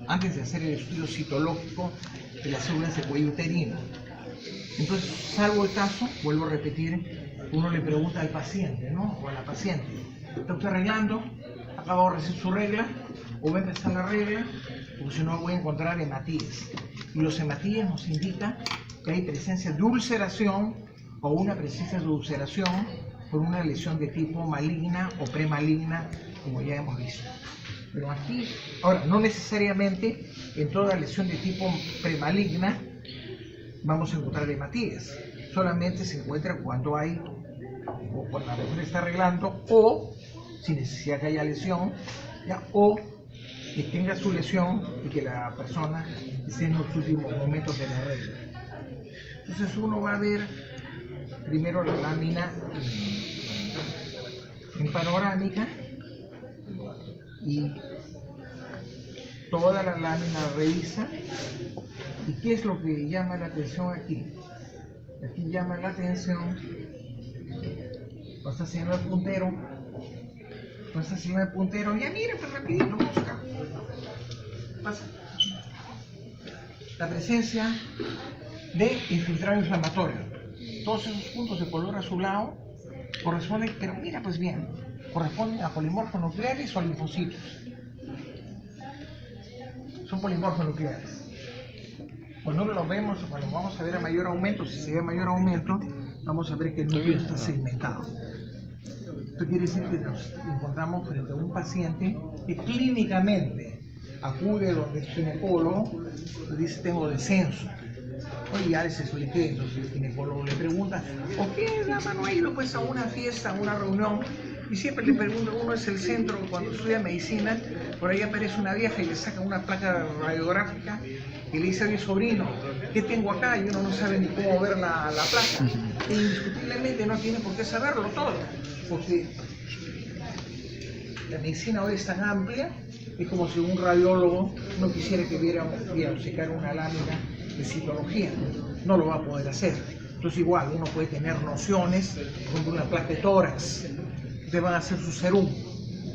antes de hacer el estudio citológico de las células de cuello uterino. Entonces, salvo el caso, vuelvo a repetir, uno le pregunta al paciente, ¿no? O a la paciente, ¿está usted arreglando? ¿Acaba de recibir su regla? ¿O va a empezar la regla? Porque si no, voy a encontrar hematíes. Y los hematíes nos indican que hay presencia de ulceración o una presencia de ulceración por una lesión de tipo maligna o premaligna, como ya hemos visto. Pero aquí, ahora, no necesariamente en toda lesión de tipo premaligna vamos a encontrar hematíes. Solamente se encuentra cuando hay, o cuando la persona está arreglando, o sin necesidad que haya lesión, ¿ya? O que tenga su lesión y que la persona esté en los últimos momentos de la regla. Entonces uno va a ver primero la lámina en panorámica y toda la lámina revisa. ¿Y qué es lo que llama la atención aquí? Aquí llama la atención, vas haciendo el puntero, ya mira, pues rapidito, busca. Pasa. La presencia de infiltrado inflamatorio. Todos esos puntos de color azulado corresponden, pero mira pues bien, corresponden a polimorfos nucleares o a linfocitos. Son polimorfos nucleares. Cuando lo vemos, cuando vamos a ver a mayor aumento, si se ve mayor aumento, vamos a ver que el núcleo está segmentado. Esto quiere decir que nos encontramos frente a un paciente que clínicamente acude donde el ginecólogo le dice tengo descenso. Oye, ya les expliqué, entonces el ginecólogo le pregunta, ¿por qué la mano ha ido pues a una fiesta, a una reunión? Y siempre le pregunta, uno es el centro, cuando estudia medicina, por ahí aparece una vieja y le saca una placa radiográfica y le dice, oye sobrino, ¿qué tengo acá? Y uno no sabe ni cómo ver la placa. E indiscutiblemente no tiene por qué saberlo todo, porque la medicina hoy es tan amplia, es como si un radiólogo no quisiera que diagnosticar una lámina de citología, no lo va a poder hacer. Entonces igual uno puede tener nociones como una placa de tórax, te van a hacer su serum,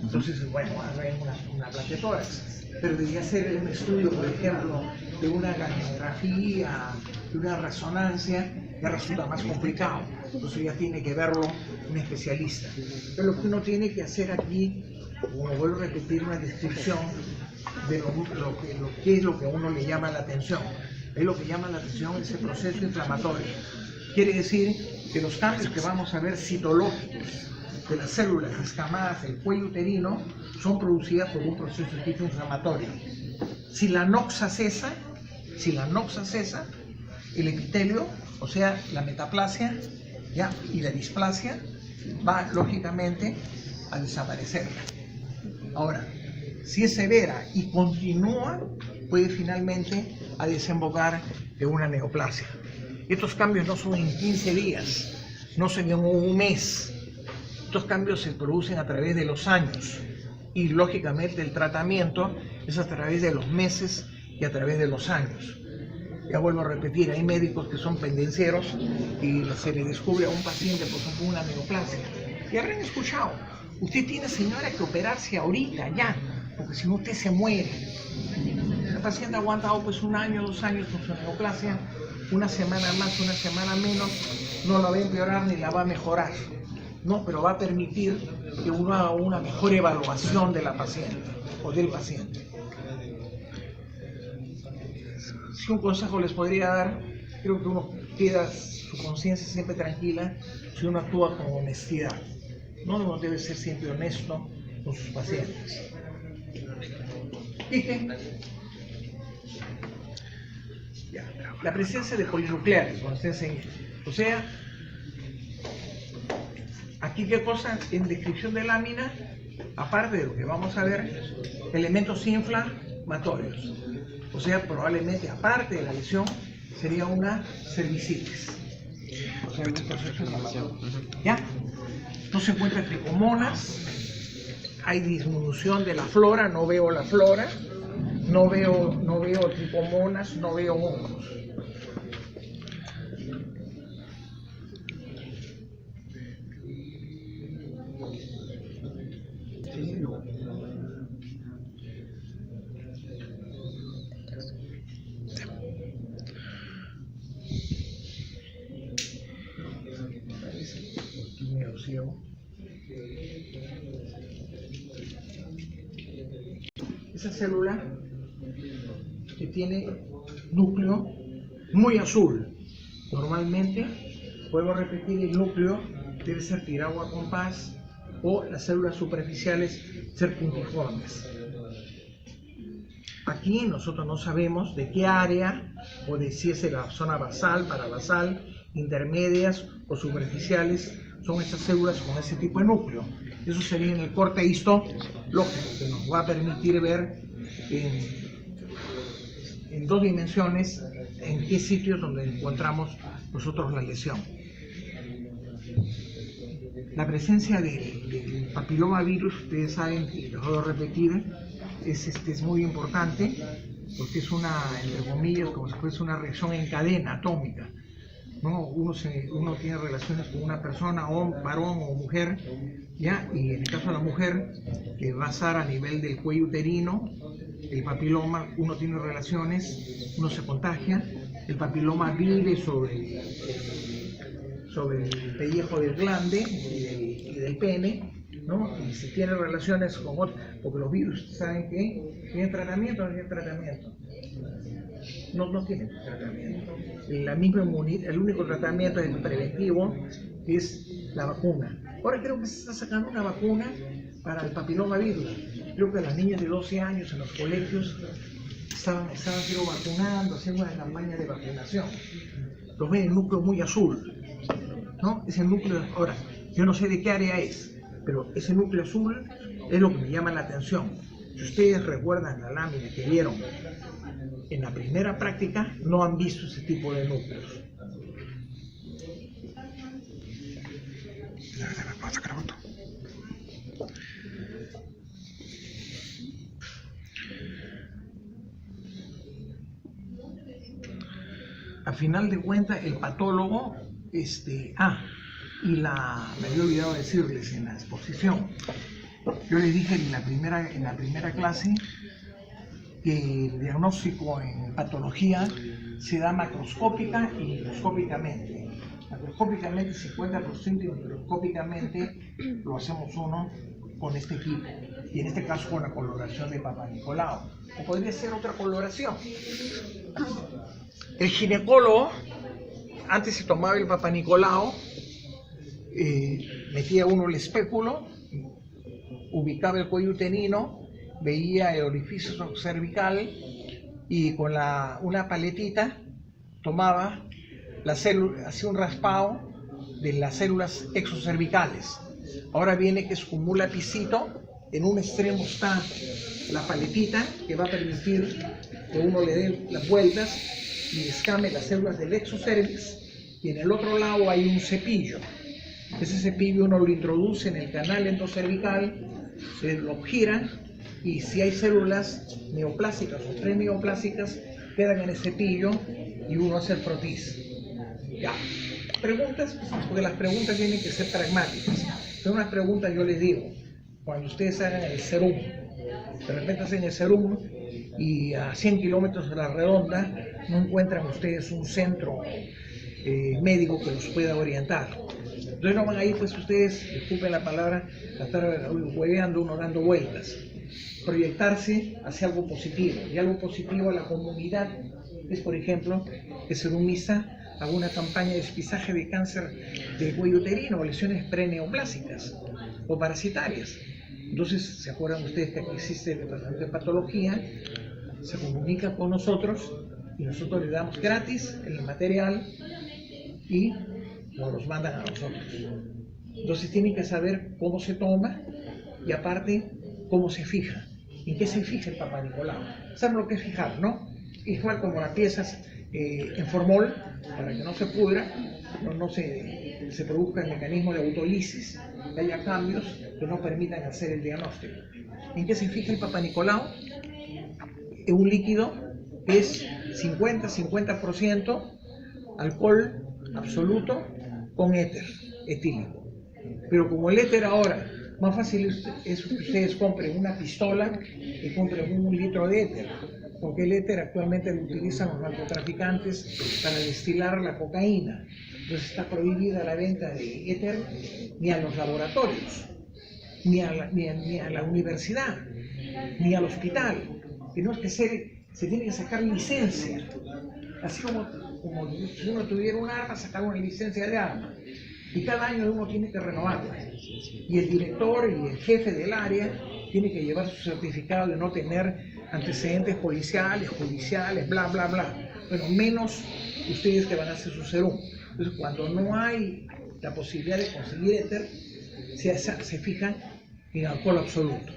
entonces bueno, hay una placa de tórax, pero debería ser un estudio, por ejemplo, de una gamografía, de una resonancia, ya resulta más complicado, entonces ya tiene que verlo un especialista. Pero lo que uno tiene que hacer aquí, como vuelvo a repetir, una descripción de lo que es lo que a uno le llama la atención. Es lo que llama la atención ese proceso inflamatorio. Quiere decir que los cambios que vamos a ver citológicos de las células escamadas del cuello uterino son producidas por un proceso de tipo inflamatorio. Si la noxa cesa, el epitelio, o sea, la metaplasia, ¿ya? Y la displasia, va lógicamente a desaparecer. Ahora, si es severa y continúa, puede finalmente a desembocar en una neoplasia. Estos cambios no son en 15 días, no son en un mes. Estos cambios se producen a través de los años y lógicamente el tratamiento es a través de los meses y a través de los años. Ya vuelvo a repetir, hay médicos que son pendencieros y se le descubre a un paciente, por ejemplo, una neoplasia. Y habrán escuchado, usted tiene, señora, que operarse ahorita, ya, porque si no usted se muere. El paciente ha aguantado pues 1 año, 2 años con su neoplasia, una semana más, una semana menos, no la va a empeorar ni la va a mejorar. No, pero va a permitir que uno haga una mejor evaluación de la paciente o del paciente. Si un consejo les podría dar, creo que uno queda su conciencia siempre tranquila si uno actúa con honestidad. No, uno debe ser siempre honesto con sus pacientes. ¿Y qué? Ya. La presencia de polinucleares, o sea, aquí qué cosa en descripción de lámina, aparte de lo que vamos a ver, elementos inflamatorios. O sea, probablemente aparte de la lesión, sería una cervicitis. O sea, un proceso inflamatorio. ¿Ya? No se encuentran tricomonas, hay disminución de la flora, no veo la flora, no veo tricomonas, no veo hongos. ciego. Esa célula que tiene núcleo muy azul. Normalmente, vuelvo a repetir, el núcleo debe ser tirado a compás o las células superficiales ser puntiformes. Aquí nosotros no sabemos de qué área o de si es de la zona basal, parabasal, intermedias o superficiales son estas células con ese tipo de núcleo. Eso sería en el corte histológico, que nos va a permitir ver en 2 dimensiones en qué sitios donde encontramos nosotros la lesión. La presencia del papilomavirus, ustedes saben, y lo voy a repetir, es muy importante porque es una, entre comillas, como si fuese una reacción en cadena atómica, ¿no? Uno tiene relaciones con una persona, o varón o mujer, ¿ya? Y en el caso de la mujer, que va a estar a nivel del cuello uterino, el papiloma, uno tiene relaciones, uno se contagia, el papiloma vive sobre el pellejo del glande y del pene, ¿no? Y si tiene relaciones con otros, porque los virus saben que tienen tratamiento o no tienen tratamiento. No tienen tratamiento. La misma inmunidad, el único tratamiento es el preventivo, que es la vacuna. Ahora creo que se está sacando una vacuna para el papilomavirus. Creo que las niñas de 12 años en los colegios estaban vacunando, haciendo una campaña de vacunación. Los ven el núcleo muy azul, ¿no? Ese núcleo, ahora, yo no sé de qué área es, pero ese núcleo azul es lo que me llama la atención. Si ustedes recuerdan la lámina que vieron en la primera práctica, no han visto ese tipo de núcleos. A final de cuentas, el patólogo, me había olvidado decirles en la exposición, yo les dije en la primera clase que el diagnóstico en patología se da macroscópica y microscópicamente. Macroscópicamente 50% y microscópicamente lo hacemos uno con este equipo, y en este caso con la coloración de Papa Nicolau. O podría ser otra coloración. El ginecólogo, antes se tomaba el Papa Nicolau, metía uno el espéculo, ubicaba el cuello uterino, veía el orificio cervical y con una paletita tomaba la célula, hacía un raspado de las células exocervicales. Ahora viene que es como un lapicito, en un extremo está la paletita que va a permitir que uno le dé las vueltas y descame las células del exocervix, y en el otro lado hay un cepillo. Ese cepillo uno lo introduce en el canal endocervical, se lo gira, y si hay células neoplásicas o preneoplásicas, quedan en el cepillo y uno hace el frotis. Ya. Preguntas, porque las preguntas tienen que ser pragmáticas. Son unas preguntas, yo les digo, cuando ustedes hagan el serum, de repente hacen el serum y a 100 kilómetros de la redonda no encuentran ustedes un centro médico que los pueda orientar. Entonces no van a ir, pues ustedes, disculpen la palabra, a estar hueveando uno dando vueltas. Proyectarse hacia algo positivo, y algo positivo a la comunidad es, por ejemplo, que Serumisa haga una campaña de despistaje de cáncer del cuello uterino o lesiones preneoplásicas o parasitarias. Entonces, ¿se acuerdan ustedes que aquí existe el departamento de patología? Se comunica con nosotros y nosotros le damos gratis el material y nos los mandan a nosotros. Entonces tienen que saber cómo se toma y aparte cómo se fija. ¿En qué se fija el Papa Nicolau? ¿Saben lo que es fijar, no? Igual como las piezas en formol, para que no se pudra, no se produzca el mecanismo de autolisis, que haya cambios que no permitan hacer el diagnóstico. ¿En qué se fija el Papa Nicolau? Es un líquido que es 50% alcohol absoluto con éter etílico. Pero como el éter ahora, más fácil es que ustedes compren una pistola y compren 1 litro de éter. porque el éter actualmente lo utilizan los narcotraficantes para destilar la cocaína. Entonces está prohibida la venta de éter ni a los laboratorios, ni a la universidad, ni al hospital. Sino que se tiene que sacar licencia. Así como si uno tuviera un arma, sacar una licencia de arma. Y cada año uno tiene que renovarla. Y el director y el jefe del área tiene que llevar su certificado de no tener antecedentes policiales, judiciales, bla, bla, bla. Bueno, menos ustedes que van a hacer su serum. Entonces, cuando no hay la posibilidad de conseguir éter, se fijan en alcohol absoluto.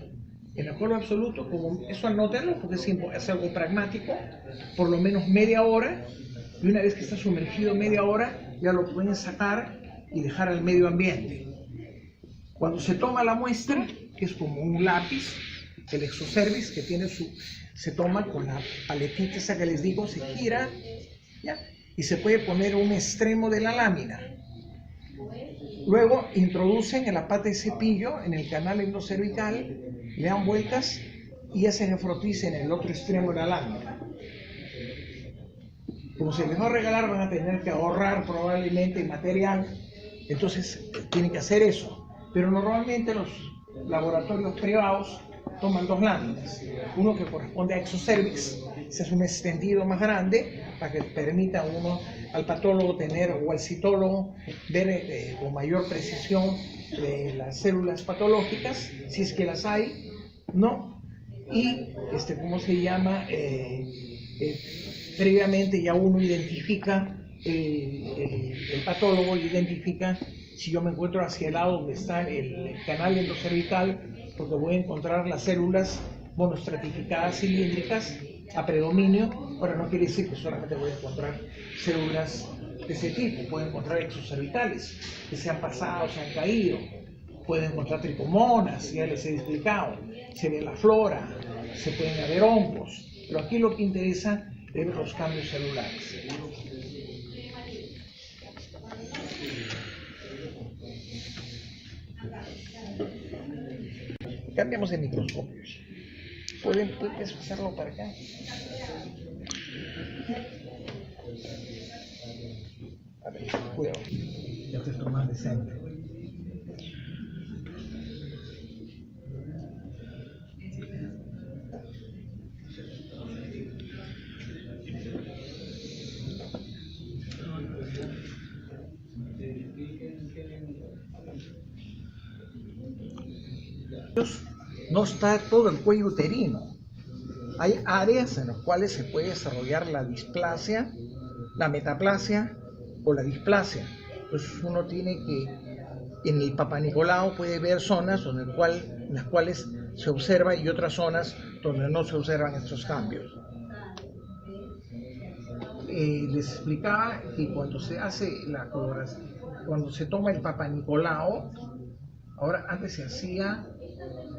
En alcohol absoluto, como eso anótenlo, porque es algo pragmático, por lo menos media hora, y una vez que está sumergido media hora, ya lo pueden sacar y dejar al medio ambiente. Cuando se toma la muestra, que es como un lápiz, el exocervix, que tiene se toma con la paletita esa que les digo, se gira, ¿ya? Y se puede poner un extremo de la lámina. Luego introducen en la pata de cepillo, en el canal endocervical, le dan vueltas y hacen el frotis en el otro extremo de la lámina. Como se les va a regalar, van a tener que ahorrar probablemente material, entonces tienen que hacer eso. Pero normalmente los laboratorios privados toman dos láminas, uno que corresponde a exocervix, se hace un extendido más grande para que permita al patólogo tener, o al citólogo ver con mayor precisión las células patológicas, si es que las hay, ¿no? Y, ¿cómo se llama? Previamente ya uno identifica, el patólogo identifica si yo me encuentro hacia el lado donde está el canal endocervical, porque voy a encontrar las células monoestratificadas cilíndricas a predominio. Ahora no quiere decir que solamente voy a encontrar células de ese tipo, puedo encontrar exocervicales que se han pasado, se han caído, puedo encontrar tricomonas, ya les he explicado, se ve la flora, se pueden haber hongos, pero aquí lo que interesa es ver los cambios celulares. Cambiamos de microscopios. ¿Puedes pasarlo para acá? A ver, cuidado. Ya esto más decente. No está todo el cuello uterino. Hay áreas en las cuales se puede desarrollar la displasia, la metaplasia o la displasia. Entonces uno tiene que, en el Papa Nicolau puede ver zonas en las cuales se observa y otras zonas donde no se observan estos cambios. Les explicaba que cuando se hace la coloración, cuando se toma el Papa Nicolau, ahora antes se hacía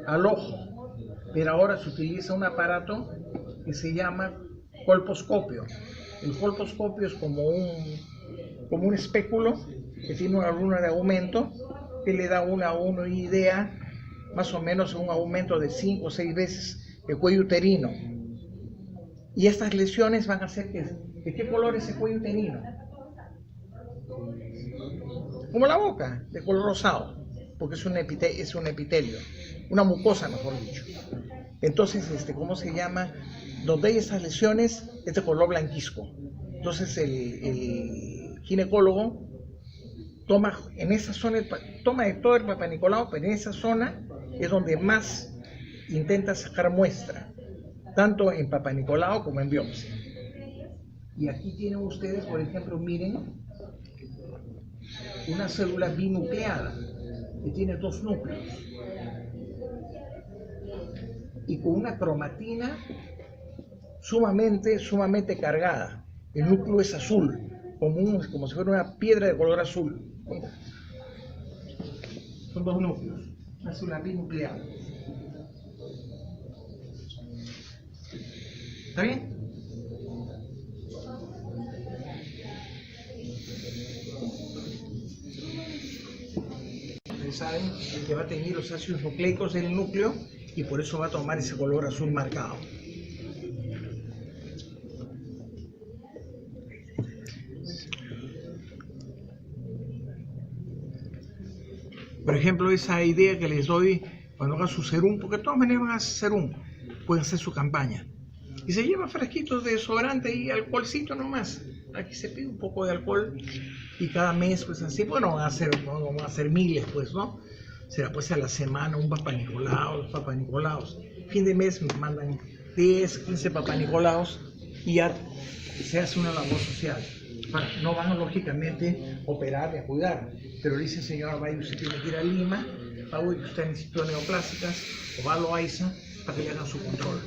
al ojo, pero ahora se utiliza un aparato que se llama colposcopio. El colposcopio es como un espéculo que tiene una luna de aumento que le da a uno idea, más o menos un aumento de 5 o 6 veces el cuello uterino. Y estas lesiones van a hacer ¿de qué color es el cuello uterino? Como la boca, de color rosado, porque es un epitelio, una mucosa, mejor dicho. Entonces, ¿cómo se llama? Donde hay esas lesiones es de color blanquizco. Entonces el ginecólogo toma en esa zona, toma de todo el Papa Nicolau, pero en esa zona es donde más intenta sacar muestra, tanto en Papa Nicolau como en biopsia. Y aquí tienen ustedes, por ejemplo, miren, una célula binucleada que tiene 2 núcleos y con una cromatina sumamente cargada. El núcleo es azul, como si fuera una piedra de color azul. Son 2 núcleos, una célula binucleada. ¿Está bien? Ustedes saben que va a tener los ácidos nucleicos en el núcleo y por eso va a tomar ese color azul marcado. Por ejemplo, esa idea que les doy cuando hagan su serum, porque de todas maneras van a hacer serum, pueden hacer su campaña. Y se lleva frasquitos de desodorante y alcoholcito nomás. Aquí se pide un poco de alcohol y cada mes, pues así, bueno, van a hacer miles, pues, ¿no? Será pues a la semana un Papá Nicolau, los Papá Nicolaos. Fin de mes me mandan 10, 15 Papá Nicolaos y ya se hace una labor social. Bueno, no van lógicamente a operar ni a cuidar, pero le dice, señora, vaya, usted tiene que ir a Lima, pago que usted necesita neoplásticas, o va a Loaiza para que le hagan su control.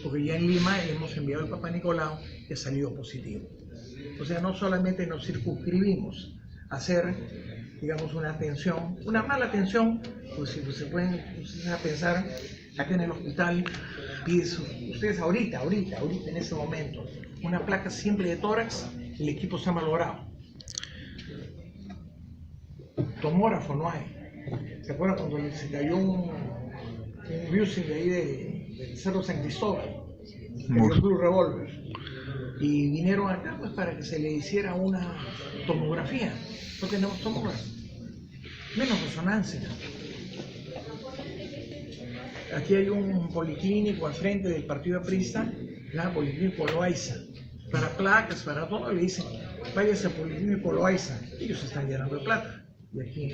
Porque ya en Lima le hemos enviado el Papá Nicolau y ha salido positivo. O sea, no solamente nos circunscribimos a hacer, digamos, una atención, una mala atención, pues si se pueden a pensar, acá en el hospital, pides ustedes ahorita, en ese momento, una placa simple de tórax, el equipo se ha malogrado. Tomógrafo no hay. ¿Se acuerdan cuando se cayó un Busing de ahí del Cerro San Cristóbal? El Blue Revolver. Y vinieron acá pues para que se le hiciera una tomografía. No tenemos tomógrafo. Menos resonancia. Aquí hay un policlínico al frente del Partido Aprista, la Policlínico Loaiza. Para placas, para todo, le dicen, váyase a Policlínico Loaiza. Ellos se están llenando de plata. Y aquí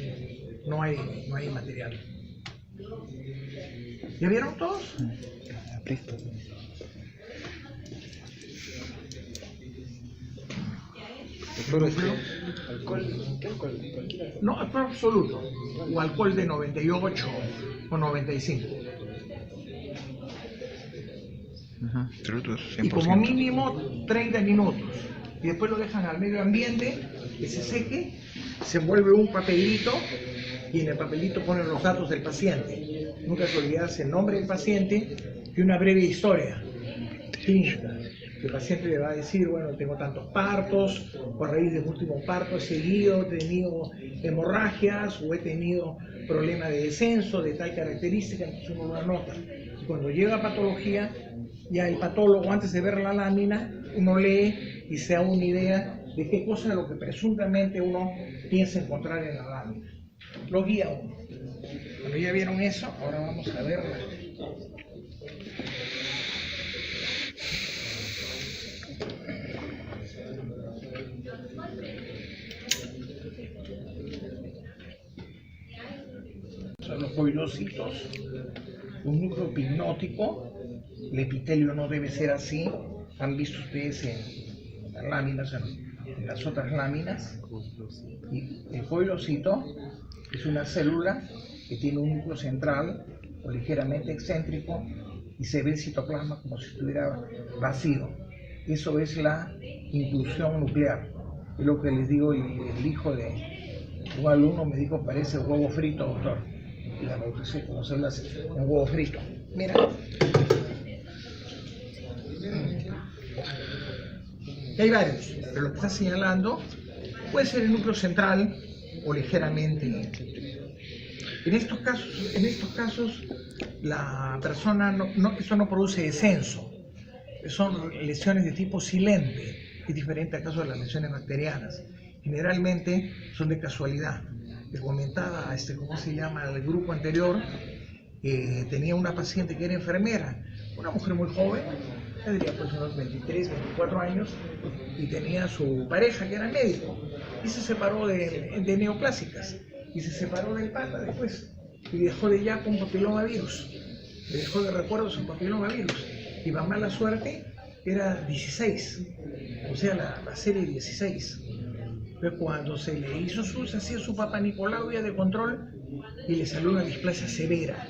no hay material. ¿Ya vieron todos? Listo. ¿Alcohol? ¿Qué alcohol? No, alcohol absoluto. O alcohol de 98 o 95. Y como mínimo 30 minutos. Y después lo dejan al medio ambiente, que se seque, se envuelve un papelito y en el papelito ponen los datos del paciente. Nunca se olvidarse el nombre del paciente y una breve historia clínica. El paciente le va a decir, bueno, tengo tantos partos, o a raíz del último parto he seguido, he tenido hemorragias o he tenido problemas de descenso de tal característica, entonces uno lo anota. Y cuando llega a patología, ya el patólogo, antes de ver la lámina, uno lee y se da una idea de qué cosa es lo que presuntamente uno piensa encontrar en la lámina. Lo guía uno. Cuando ya vieron eso, ahora vamos a verla. Son los coilocitos, un núcleo hipnótico. El epitelio no debe ser así. Han visto ustedes en las láminas, en las otras láminas. Y el coilocito es una célula que tiene un núcleo central o ligeramente excéntrico y se ve el citoplasma como si estuviera vacío. Eso es la inclusión nuclear. Es lo que les digo, el hijo de un alumno me dijo, parece huevo frito, doctor. Y la bauticé como células en huevo frito. Mira. Y hay varios, pero lo que está señalando puede ser el núcleo central o ligeramente. En estos casos la persona eso no produce descenso, son lesiones de tipo silente, es diferente al caso de las lesiones bacterianas. Generalmente son de casualidad. Les comentaba, ¿cómo se llama? El grupo anterior, tenía una paciente que era enfermera, una mujer muy joven, tendría pues unos 23, 24 años, y tenía su pareja que era médico, y se separó de neoplásicas, y se separó del pata después, y dejó de ya con papilomavirus, le dejó de recuerdos un papilomavirus, y para mala suerte era 16, o sea la serie 16. Pero cuando se le hizo se hacía su Papá Nicolau vía de control y le salió una displasia severa.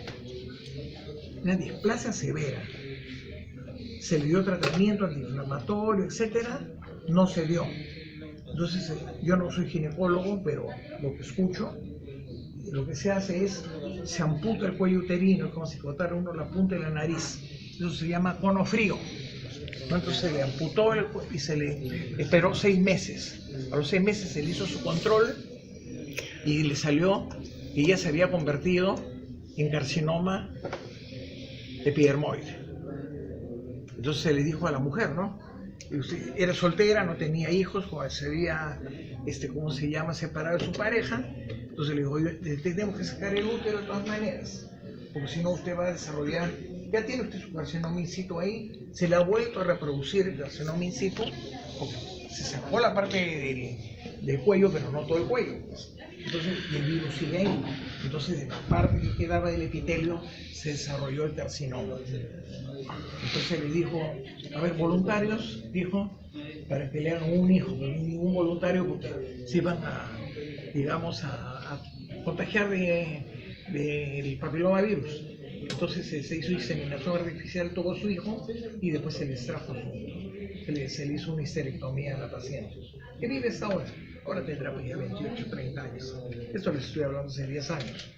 Una displasia severa. Se le dio tratamiento antiinflamatorio, etcétera, no se dio. Entonces, yo no soy ginecólogo, pero lo que escucho, lo que se hace es, se amputa el cuello uterino, es como si cortara uno la punta de la nariz. Eso se llama cono frío. Entonces se le amputó el cuello y se le esperó 6 meses. A los 6 meses se le hizo su control y le salió que ya se había convertido en carcinoma epidermoide. Entonces se le dijo a la mujer, ¿no? Usted era soltera, no tenía hijos, se había, ¿cómo se llama?, separado de su pareja. Entonces le dijo, oye, tenemos que sacar el útero de todas maneras, porque si no usted va a desarrollar, ya tiene usted su carcinoma in situ ahí, se le ha vuelto a reproducir el carcinoma in situ, porque se sacó la parte del cuello, pero no todo el cuello. Entonces, y el virus sigue ahí. Entonces, en la parte que quedaba del epitelio se desarrolló el carcinoma. Entonces le dijo, a ver, voluntarios, dijo, para que le hagan un hijo, pero ningún voluntario porque se iban a, digamos, a contagiar del papilomavirus. Entonces se hizo inseminación artificial, tuvo su hijo y después se le extrajo se le hizo una histerectomía a la paciente. Que vive hasta ahora. Ahora tendrá pues ya 28, 30 años. Esto les estoy hablando hace 10 años.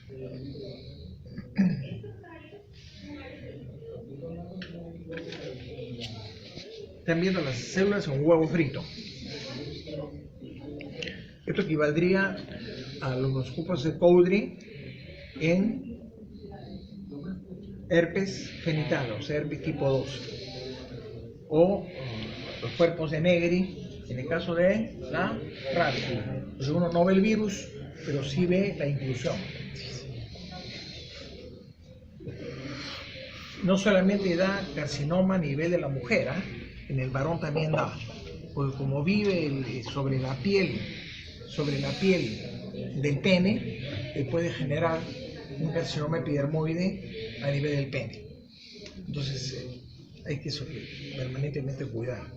Están viendo las células en un huevo frito. Esto equivaldría a los cupos de Cowdry en herpes genital, o sea, herpes tipo 2. O los cuerpos de Negri, en el caso de la rabia. Entonces uno no ve el virus, pero sí ve la inclusión. No solamente da carcinoma a nivel de la mujer, en el varón también da, porque como vive sobre la piel del pene, puede generar un carcinoma epidermoide a nivel del pene. Entonces hay que permanentemente cuidar.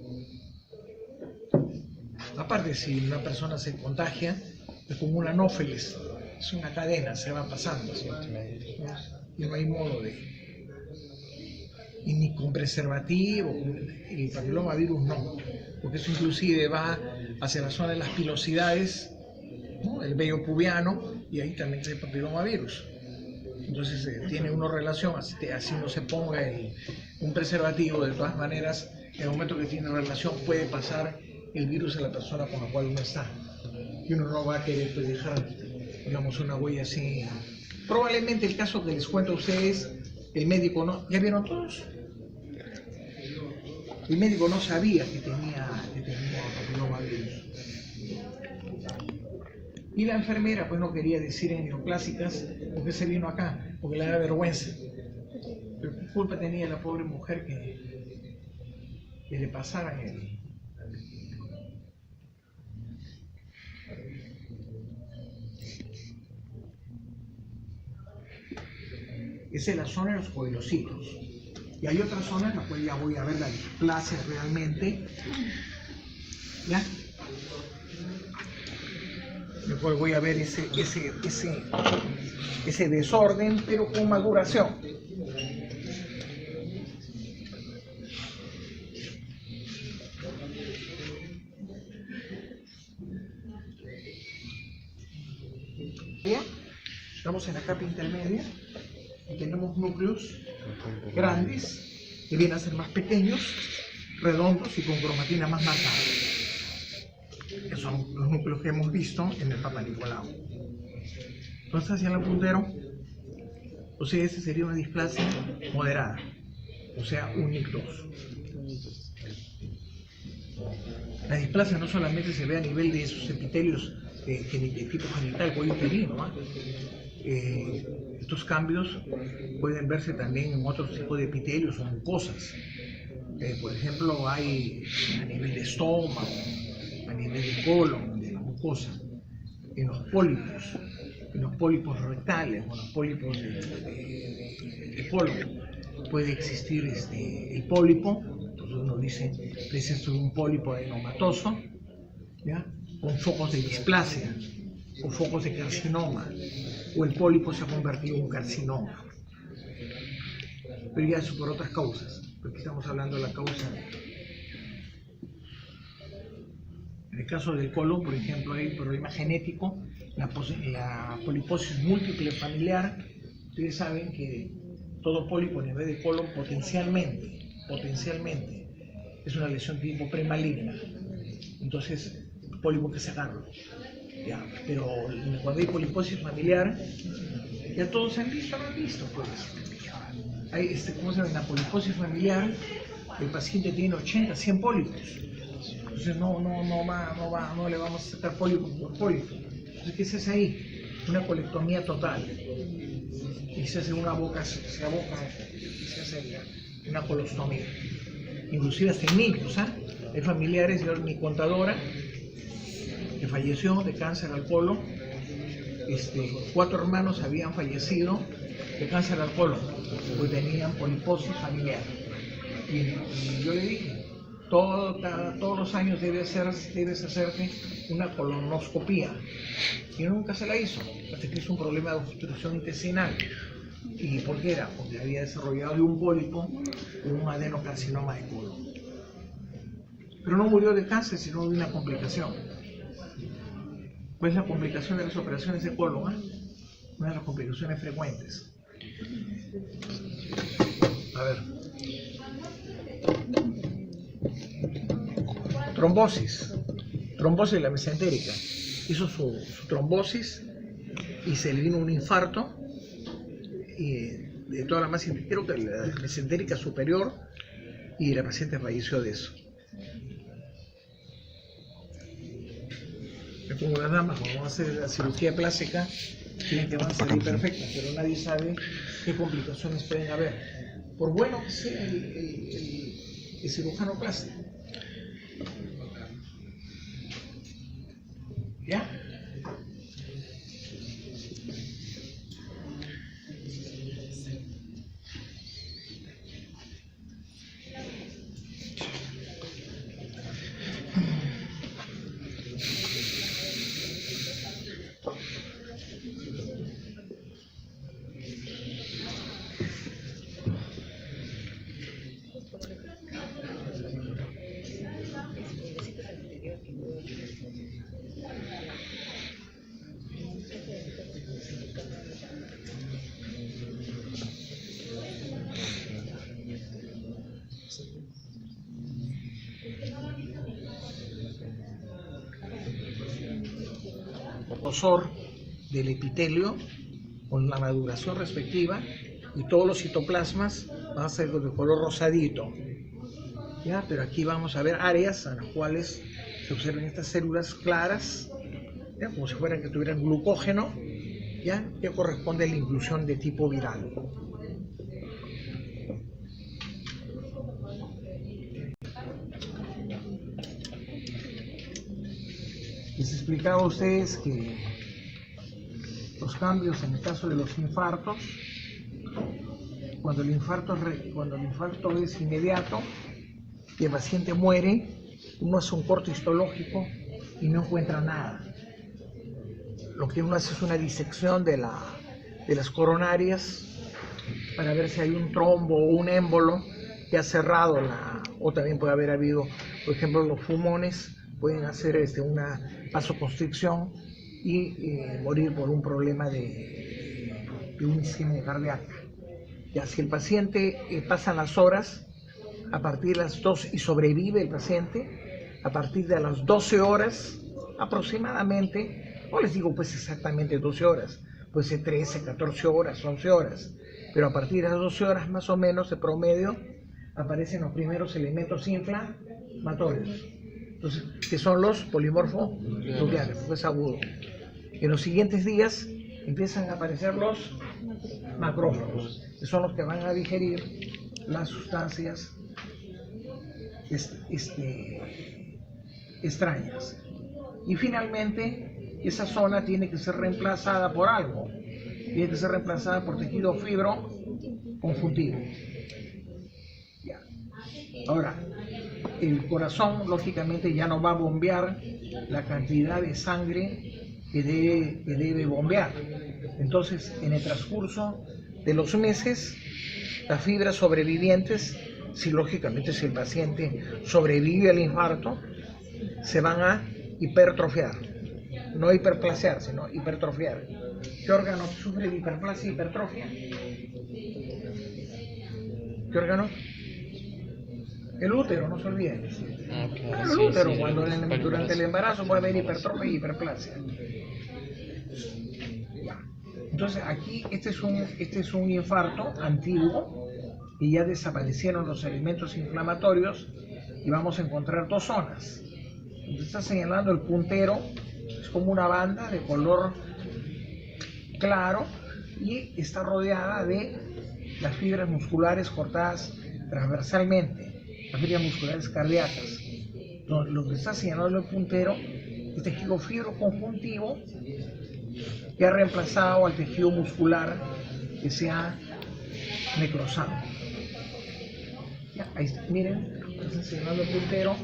Aparte, si una persona se contagia, es como un anófeles, es una cadena, se va pasando, y no hay modo de... Y ni con preservativo, el papilomavirus no, porque eso inclusive va hacia la zona de las pilosidades, ¿no?, el vello pubiano, y ahí también hay papilomavirus. Entonces tiene una relación, así no se ponga un preservativo, de todas maneras, en el momento que tiene relación puede pasar el virus a la persona con la cual uno está. Y uno no va a querer pues, dejar, digamos, una huella así. Probablemente el caso que les cuento a ustedes, el médico no, ¿ya vieron todos? El médico no sabía que tenía papilomavirus. Y la enfermera pues no quería decir en neoclásicas porque se vino acá, porque le da vergüenza. Pero qué culpa tenía la pobre mujer que le pasaran el... Esa es la zona de los coilocitos. Y hay otras zonas en las cuales ya voy a ver la displasia realmente. ¿Ya? Después voy a ver ese desorden, pero con maduración. ¿Ya? Estamos en la capa intermedia y tenemos núcleos grandes que vienen a ser más pequeños, redondos y con cromatina más marcada. Que son los núcleos que hemos visto en el Papa Nicolau. Entonces, hacia el puntero, o sea, esa sería una displasia moderada, o sea, un NIC2. La displasia no solamente se ve a nivel de esos epitelios de tipo genital, cuello uterino, estos cambios pueden verse también en otros tipos de epitelios o mucosas. Por ejemplo, hay a nivel de estómago, a nivel de colon, de la mucosa, en los pólipos rectales o en los pólipos de colon puede existir el pólipo. Entonces uno dice, es esto un pólipo adenomatoso, ¿ya?, con focos de displasia o focos de carcinoma, o el pólipo se ha convertido en un carcinoma. Pero ya eso por otras causas, porque estamos hablando de la causa. En el caso del colon, por ejemplo, hay un problema genético, la poliposis múltiple familiar. Ustedes saben que todo pólipo a nivel de colon potencialmente, es una lesión tipo premaligna. Entonces, pólipo hay que sacarlo. Ya, pero cuando hay poliposis familiar, ya todos lo han visto, pues. Hay, ¿cómo se llama? La poliposis familiar el paciente tiene 80, 100 pólipos. Entonces no le vamos a sacar pólipo por pólipo. Entonces, ¿qué se hace ahí? Una colectomía total. Y se hace una boca, se aboca y se hace una colostomía. Inclusive hasta en niños, ¿ah? Hay familiares, mi contadora, que falleció de cáncer al colon. 4 hermanos habían fallecido de cáncer al colon, pues tenían poliposis familiar. Y yo le dije, todos los años debes hacerte una colonoscopía. Y nunca se la hizo, hasta que hizo un problema de obstrucción intestinal. ¿Y por qué era? Porque había desarrollado de un pólipo un adenocarcinoma de colon. Pero no murió de cáncer, sino de una complicación. ¿Cuál es la complicación de las operaciones de colon? Una de las complicaciones frecuentes. A ver. Trombosis de la mesentérica. Hizo su trombosis y se le vino un infarto y de toda la masa, creo que la mesentérica superior, y la paciente falleció de eso. Como las damas, cuando van a hacer la cirugía plástica, creen que van a salir perfectas, pero nadie sabe qué complicaciones pueden haber. Por bueno que sea el cirujano plástico. ¿Ya? Grosor del epitelio con la maduración respectiva, y todos los citoplasmas van a ser de color rosadito. ¿Ya? Pero aquí vamos a ver áreas en las cuales se observan estas células claras, ¿ya? Como si fueran que tuvieran glucógeno, ¿ya? Que corresponde a la inclusión de tipo viral. Les explicaba a ustedes que los cambios en el caso de los infartos, cuando el infarto es inmediato y el paciente muere, uno hace un corte histológico y no encuentra nada. Lo que uno hace es una disección de las coronarias para ver si hay un trombo o un émbolo que ha cerrado o también puede haber habido, por ejemplo, los pulmones pueden hacer una vasoconstricción y morir por un problema de una isquemia cardíaca. Ya, si el paciente pasan las horas, a partir de las 2 y sobrevive el paciente, a partir de las 12 horas aproximadamente, no les digo pues exactamente 12 horas, puede ser 13, 14 horas, 11 horas, pero a partir de las 12 horas más o menos de promedio aparecen los primeros elementos inflamatorios. Entonces, que son los polimorfonucleares, pues agudo. En los siguientes días empiezan a aparecer los macrófagos, que son los que van a digerir las sustancias extrañas. Y finalmente, esa zona tiene que ser reemplazada por algo. Tiene que ser reemplazada por tejido fibroconjuntivo. Ya. Ahora, el corazón lógicamente ya no va a bombear la cantidad de sangre que debe bombear. Entonces, en el transcurso de los meses, las fibras sobrevivientes, si el paciente sobrevive al infarto, se van a hipertrofiar. No hiperplasear, sino hipertrofiar. ¿Qué órgano sufre de hiperplasia y hipertrofia? ¿Qué órgano? El útero, no se olviden. El útero, durante el embarazo puede haber hipertrofia y hiperplasia. Entonces aquí este es un infarto antiguo, y ya desaparecieron los elementos inflamatorios y vamos a encontrar dos zonas. Donde está señalando el puntero, es como una banda de color claro y está rodeada de las fibras musculares cortadas transversalmente, las fibras musculares cardíacas. Lo que está señalando el puntero es tejido fibroconjuntivo que ha reemplazado al tejido muscular que se ha necrosado. Ya, ahí está, miren, está señalando el puntero,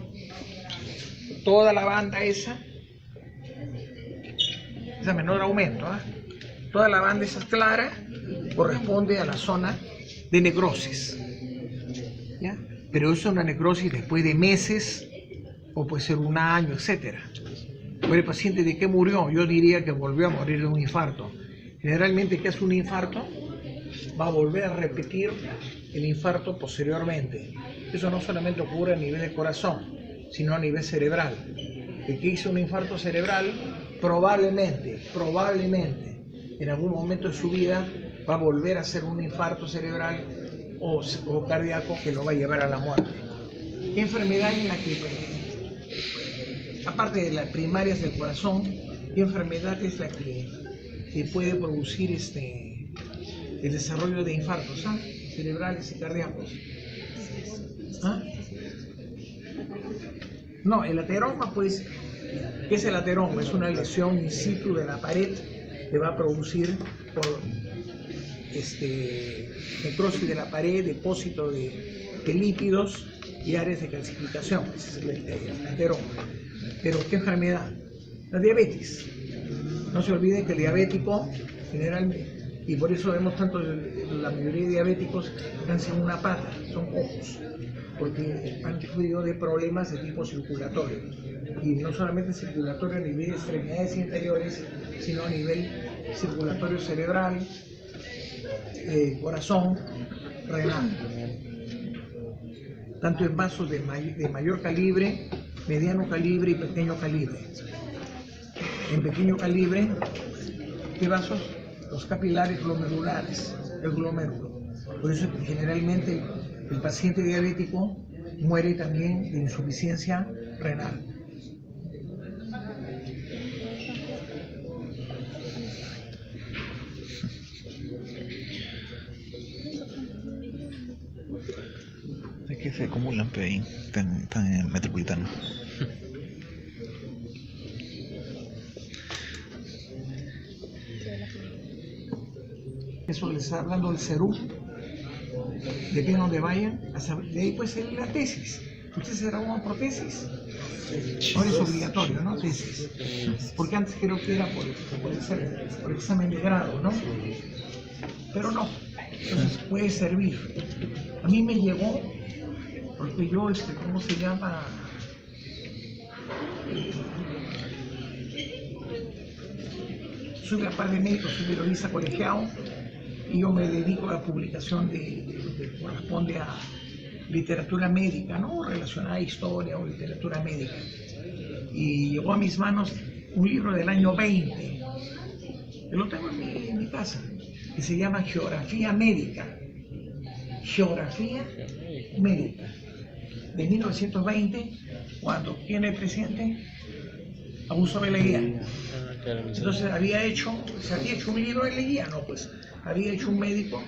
toda la banda esa menor aumento, toda la banda esa clara corresponde a la zona de necrosis, ¿ya? Pero eso es una necrosis después de meses o puede ser un año, etcétera. Pero el paciente, ¿de qué murió? Yo diría que volvió a morir de un infarto. Generalmente, ¿qué es un infarto? Va a volver a repetir el infarto posteriormente. Eso no solamente ocurre a nivel del corazón, sino a nivel cerebral. El que hizo un infarto cerebral probablemente, en algún momento de su vida va a volver a hacer un infarto cerebral o cardíaco que lo va a llevar a la muerte. ¿Qué enfermedad en la que, aparte de las primarias del corazón, qué enfermedad es la que puede producir el desarrollo de infartos cerebrales y cardíacos? No, el ateroma, pues, ¿qué es el ateroma? Es una lesión in situ de la pared que va a producir por necrosis de la pared, depósito de lípidos y áreas de calcificación. Ese es el ateroma. Pero ¿qué enfermedad? La diabetes. No se olviden que el diabético, generalmente, y por eso vemos tanto la mayoría de diabéticos que están en una pata, son ojos, porque han sufrido de problemas de tipo circulatorio. Y no solamente circulatorio a nivel de extremidades inferiores, sino a nivel circulatorio cerebral, corazón, renal. Tanto en vasos de mayor calibre, mediano calibre y pequeño calibre. En pequeño calibre, ¿qué vasos? Los capilares glomerulares, el glomérulo. Por eso generalmente el paciente diabético muere también de insuficiencia renal. Es que se acumulan, pero ahí están en el Metropolitano. Eso les está hablando del CERU, de que donde vayan, de ahí puede ser la tesis. Usted se grabó por tesis. Ahora es obligatorio, ¿no? Tesis. Porque antes creo que era por examen de grado, ¿no? Pero no. Entonces puede servir. A mí me llegó, porque yo, ¿cómo se llama? Soy la par de médico, soy periodista colegiado y yo me dedico a la publicación que corresponde a literatura médica, ¿no? Relacionada a historia o literatura médica. Y llegó a mis manos un libro del año 20, que lo tengo en mi casa, que se llama Geografía Médica. Geografía Médica, de 1920, cuando tiene el presidente Augusto B. Leguía. Entonces se había hecho un libro de Leguía, no, pues había hecho un médico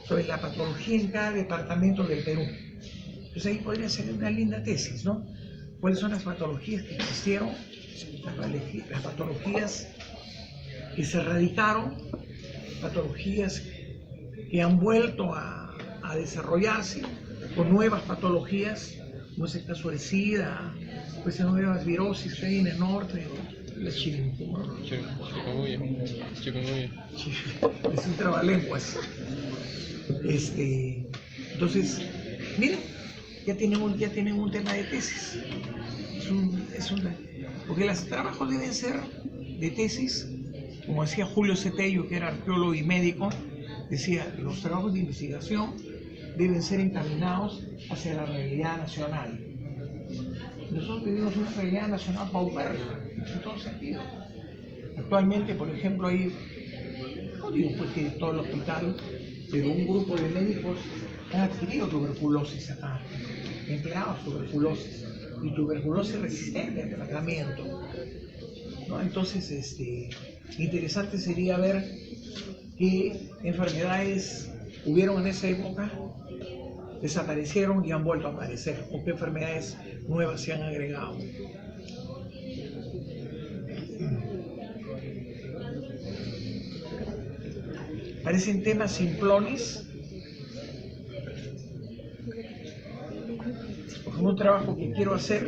sobre la patología en cada departamento del Perú. Entonces ahí podría ser una linda tesis, ¿no? ¿Cuáles son las patologías que existieron? Las patologías que se erradicaron, patologías que han vuelto a desarrollarse con nuevas patologías, como es el caso del SIDA, pues en nuevas virosis que hay en el norte, la chikungunya. Es un trabalenguas. Entonces, miren, ya tienen un tema de tesis. Porque los trabajos deben ser de tesis, como decía Julio Cetello, que era arqueólogo y médico, decía, los trabajos de investigación deben ser encaminados hacia la realidad nacional. Nosotros vivimos una realidad nacional paupérrima, en todo sentido. Actualmente, por ejemplo, hay, no digo pues que todo el hospital, pero un grupo de médicos han adquirido tuberculosis acá, empleados tuberculosis, y tuberculosis resistente al tratamiento, ¿no? Entonces, interesante sería ver qué enfermedades hubieron en esa época, desaparecieron y han vuelto a aparecer, o qué enfermedades nuevas se han agregado. Parecen temas simplones. Por ejemplo, un trabajo que quiero hacer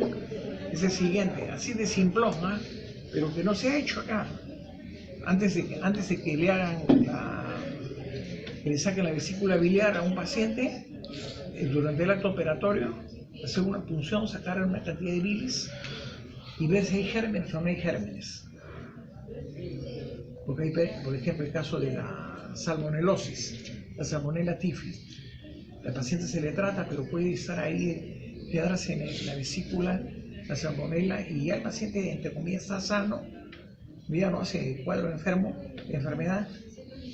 es el siguiente, así de simplón, ¿eh? Pero que no se ha hecho acá. Antes de que le hagan que le saquen la vesícula biliar a un paciente, durante el acto operatorio, hacer una punción, sacar una cantidad de bilis y ver si hay gérmenes o no hay gérmenes. Porque hay, por ejemplo, el caso de la salmonelosis, la salmonella tifus. Al paciente se le trata, pero puede estar ahí, quedarse en la vesícula, la salmonella, y ya el paciente, entre comillas, está sano, ya no hace cuadro de enfermedad,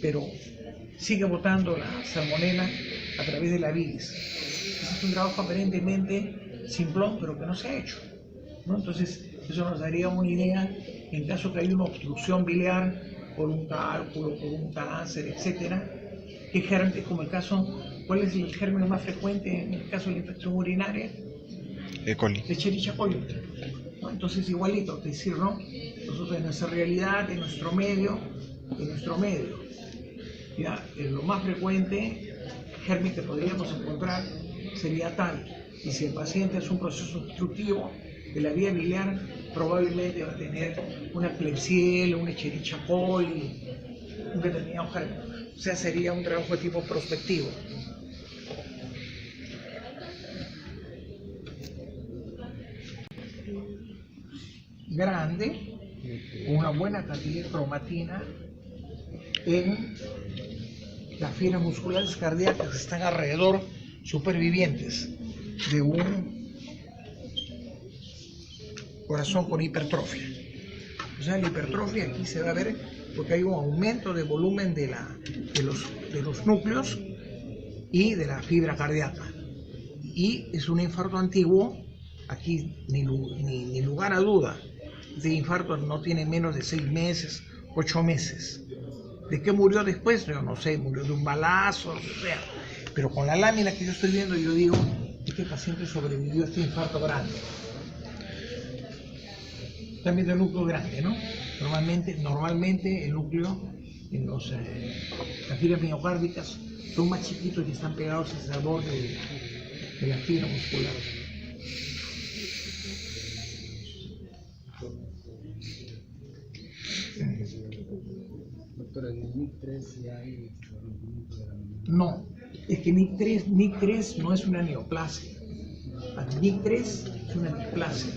pero sigue botando la salmonella a través de la bilis. Ese es un trabajo aparentemente simplón, pero que no se ha hecho, ¿no? Entonces, eso nos daría una idea, en caso que haya una obstrucción biliar, por un cálculo, por un cáncer, etcétera, qué germen, como el caso, ¿cuál es el germen más frecuente en el caso de la infección urinaria? E. coli. Escherichia coli, ¿no? Entonces, igualito, es decir, ¿no? Nosotros en nuestra realidad, en nuestro medio, ya, lo más frecuente, germen que podríamos encontrar sería tal, y si el paciente es un proceso obstructivo de la vía biliar, probablemente va a tener una Klebsiella, una Escherichia coli, un determinado germen. O sea, sería un trabajo de tipo prospectivo. Grande, con una buena cantidad de cromatina en las fibras musculares cardíacas que están alrededor, supervivientes de un corazón con hipertrofia. O sea, la hipertrofia aquí se va a ver porque hay un aumento de volumen de los núcleos y de la fibra cardíaca. Y es un infarto antiguo, aquí ni lugar a duda. Este infarto no tiene menos de 6 meses, 8 meses. ¿De qué murió después? Yo no sé, murió de un balazo, o sea, pero con la lámina que yo estoy viendo, yo digo, este paciente sobrevivió a este infarto grande. También del núcleo grande, ¿no? Normalmente el núcleo en las fibras miocárdicas son más chiquitos y están pegados al borde de la fibra muscular. Doctora, en el NIC3 ya hay rompimiento de la membrana. No, es que NIC3 no es una neoplasia. NIC3 es una displasia.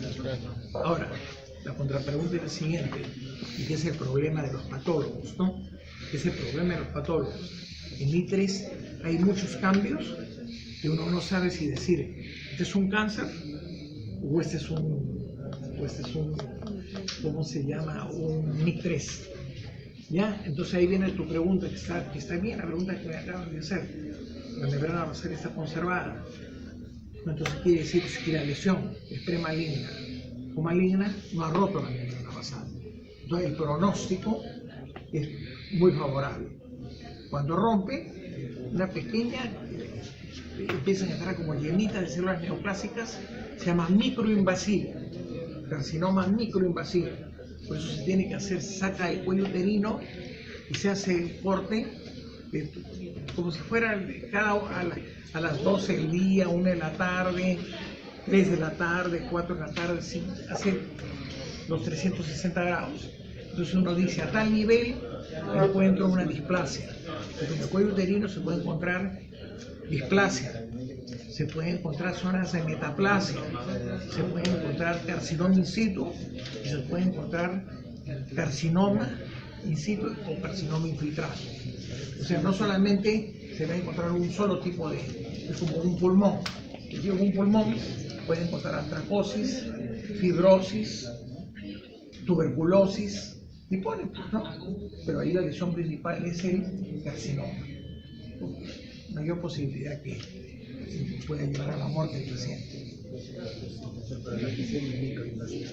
Ahora, la contrapregunta es la siguiente, y que es el problema de los patólogos, ¿no? ¿Qué es el problema de los patólogos? En NIC3 hay muchos cambios que uno no sabe si decir, ¿este es un cáncer? ¿O este es un ¿cómo se llama? Un NIC3. ¿Ya? Entonces ahí viene tu pregunta, que está bien, la pregunta que me acabas de hacer. La membrana basal está conservada. Entonces quiere decir que la lesión es premaligna o maligna, no ha roto la membrana basal. Entonces el pronóstico es muy favorable. Cuando rompe, una pequeña, empiezan a entrar como llenitas de células neoplásicas, se llama microinvasiva, carcinoma microinvasivo. Por eso se tiene que hacer, se saca el cuello uterino y se hace el corte como si fuera a las 12 del día, 1 de la tarde, 3 de la tarde, 4 de la tarde, sí, hace los 360 grados. Entonces uno dice, a tal nivel encuentro una displasia. Porque en el cuello uterino se puede encontrar displasia, se pueden encontrar zonas de metaplasia, se puede encontrar carcinoma in situ y se puede encontrar carcinoma in situ o carcinoma infiltrado. O sea, no solamente se va a encontrar un solo tipo es como un pulmón. Si tiene un pulmón, puede encontrar antracosis, fibrosis, tuberculosis y pólipos, ¿no? Pero ahí la lesión principal es el carcinoma. Mayor posibilidad que puede llevar a la muerte del paciente. Pero la visión es microinvasiva.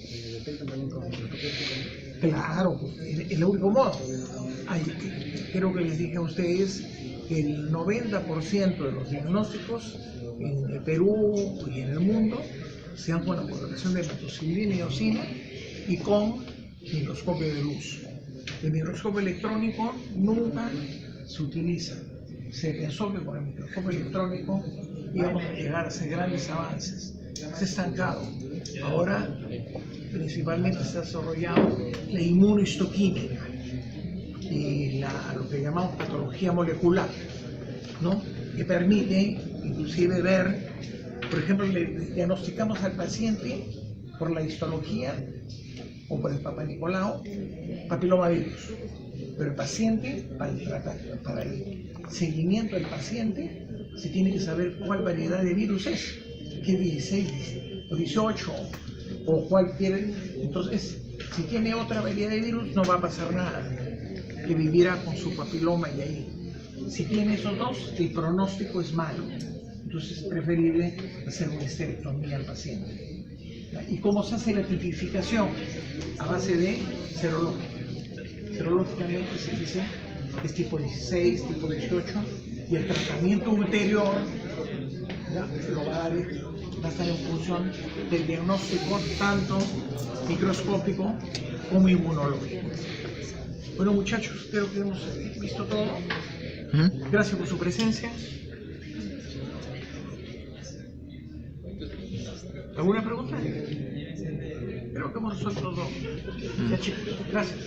Se detectan también con microscopio óptico. Claro, el único modo. Creo que les dije a ustedes que el 90% de los diagnósticos en el Perú y en el mundo se dan con la colocación de metoxilina y eosina y con microscopio de luz. El microscopio electrónico nunca se utiliza. Se pensó que con el microscopio electrónico íbamos a llegar a hacer grandes avances. Se ha estancado. Ahora principalmente se ha desarrollado la inmunohistoquímica y lo que llamamos patología molecular, ¿no? Que permite inclusive ver, por ejemplo, le diagnosticamos al paciente por la histología o por el Papa Nicolau papilomavirus, pero el paciente, para el seguimiento del paciente, se tiene que saber cuál variedad de virus es, que 16 o 18 o cualquier. Entonces, si tiene otra variedad de virus, no va a pasar nada, que vivirá con su papiloma y ahí. Si tiene esos dos, el pronóstico es malo. Entonces es preferible hacer una esterectomía al paciente. ¿Y cómo se hace la tipificación? A base de serológica. Serológicamente se dice que es tipo 16, tipo 18, y el tratamiento ulterior lo va a estar en función del diagnóstico tanto microscópico como inmunológico. Bueno, muchachos, creo que hemos visto todo. Gracias por su presencia. ¿Alguna pregunta? Creo que hemos resuelto todo. Ya, chicos, gracias.